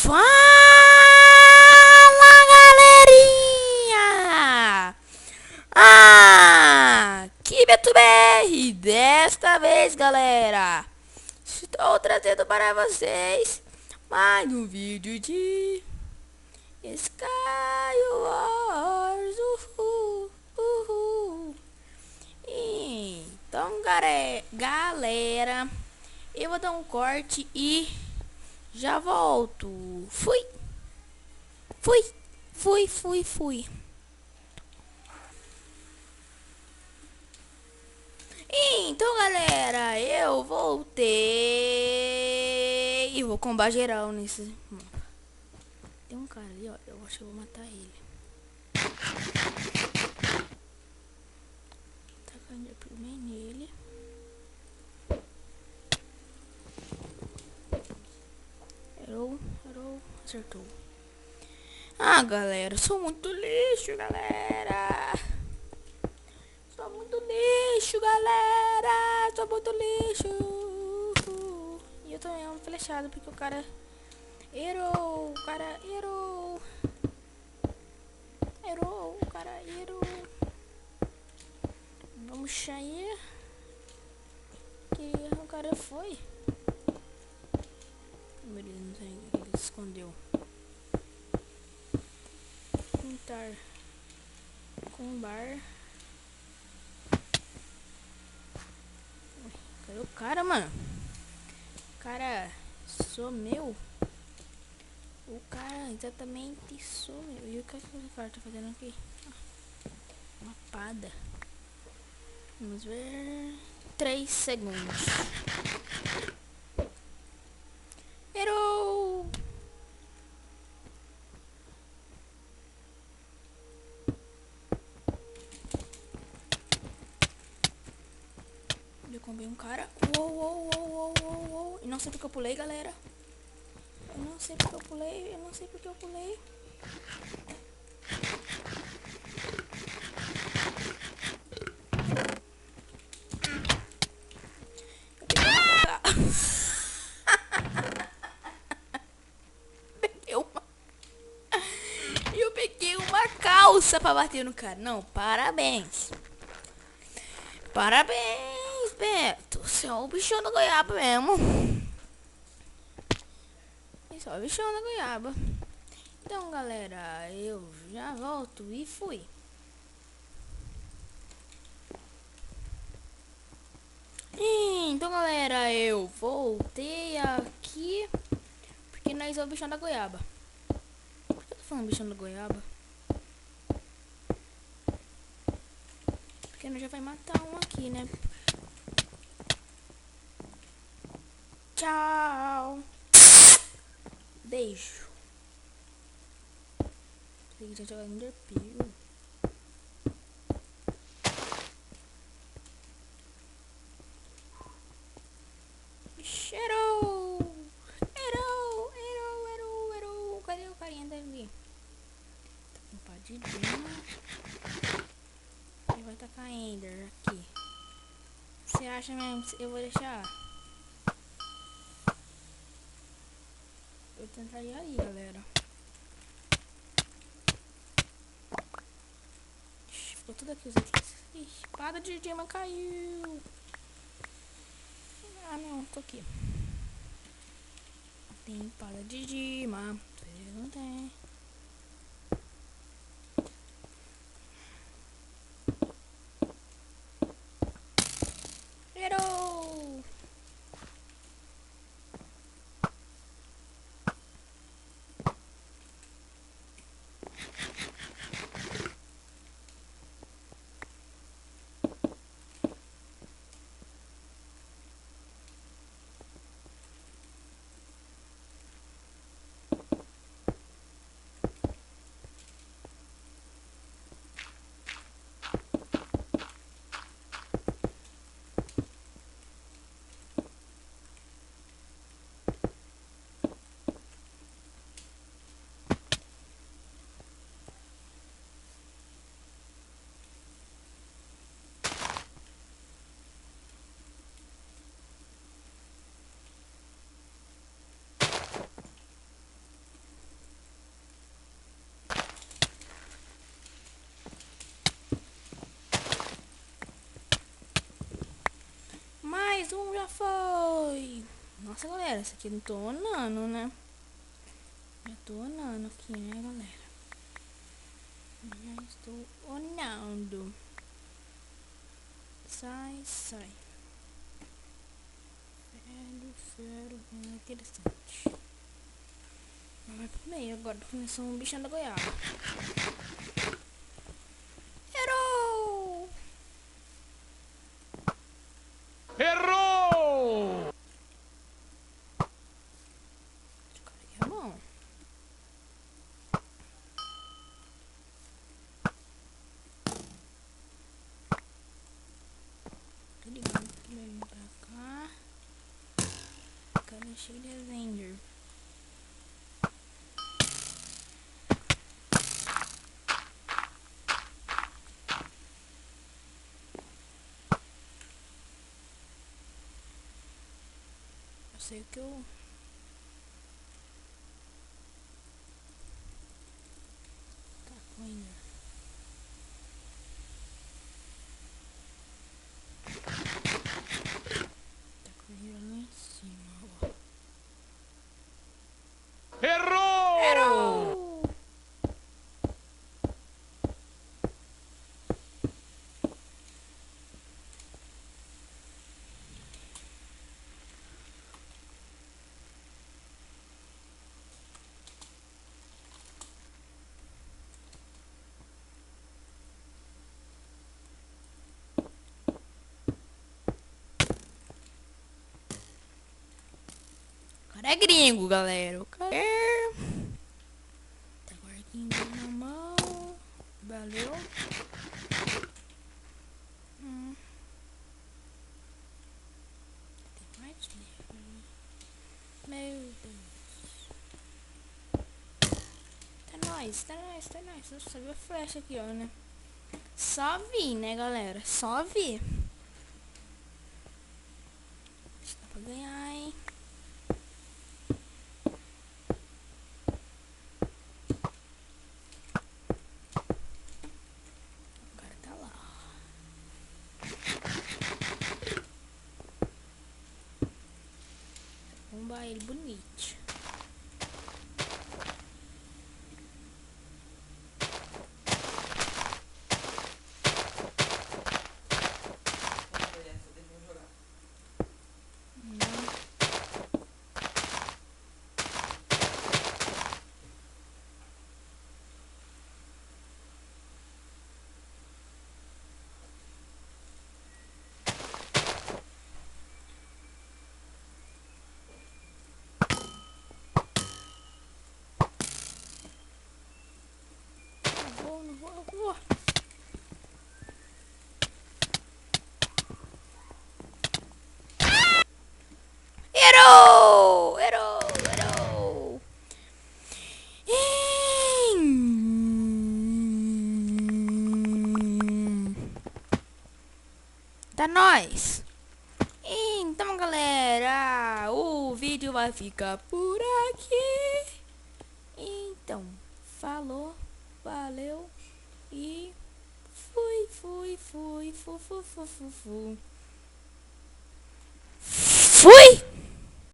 Fala, galerinha! Aqui Beto BR, desta vez, galera, estou trazendo para vocês mais um vídeo de Skywars. Uhul, uhul. Então, galera, eu vou dar um corte e já volto. Fui. Fui, fui. Então, galera, eu voltei e vou combar geral nesse mapa. Tem um cara ali, ó. Eu acho que eu vou matar ele. Tacando primeiro nele. Errou, acertou. Galera, eu sou muito lixo, galera. Sou muito lixo, galera. Sou muito lixo. E eu também amo flechado porque o cara errou. O cara errou. O cara errou. Vamos sair. Que o cara foi. Ele não tem. Ele se escondeu. Pintar. Combar. Cadê o cara, mano? O cara sumiu. O cara exatamente sumiu. E o que o cara tá fazendo aqui? Uma pada. Vamos ver. 3 segundos. Errou! Eu combei um cara. Uou. E não sei porque eu pulei, galera. Eu não sei porque eu pulei. Eu peguei uma calça pra bater no cara. Não, parabéns. Parabéns, Beto. Você é o bichão da goiaba mesmo. Esse é o bichão da goiaba. Então, galera, eu já volto e fui. Então, galera, eu voltei aqui porque nós é o bichão da goiaba. Por que eu tô falando bichão da goiaba? Porque nós já vai matar um aqui, né? Tchau. Beijo. Ele já joga Enderpeel. Errou. Cadê o carinha dali? Tá com padidinha. Ele vai tacar Ender aqui. Você acha mesmo que eu vou deixar? Eu tentaria aí, galera. Ficou tudo aqui os itens. Ixi, espada de dima caiu. Não, tô aqui. Tem espada de dima. Não tem. Errou! Nossa, galera, isso aqui eu não tô onando, né? Eu tô onando aqui, né, galera? Já estou onando. Sai, sai. Ferro, é interessante. Vai pro meio agora, começou um bichão da goiaba. Errou! Errou! É bom. Tô ligando que vai vir pra cá. Cara cheio de Avenger. Eu sei o que eu... Tá com ainda. Tá com ele lá em cima, ó. Errou! Errou! O cara é gringo, galera. O cara é... Tá com o arquinho dele na mão. Valeu. Tem mais livro. Meu Deus. Tá nóis, tá nóis, tá nóis. Nossa, viu a flecha aqui, ó, né? Só vi, né, galera? Só vi. Acho que dá pra ganhar, hein? O cara tá lá. Bombar ele bonito. Não vou. Errou! Errou! Errou! Tá nóis! Então, galera, o vídeo vai ficar por aqui. Então, falou, valeu e fui. Fui!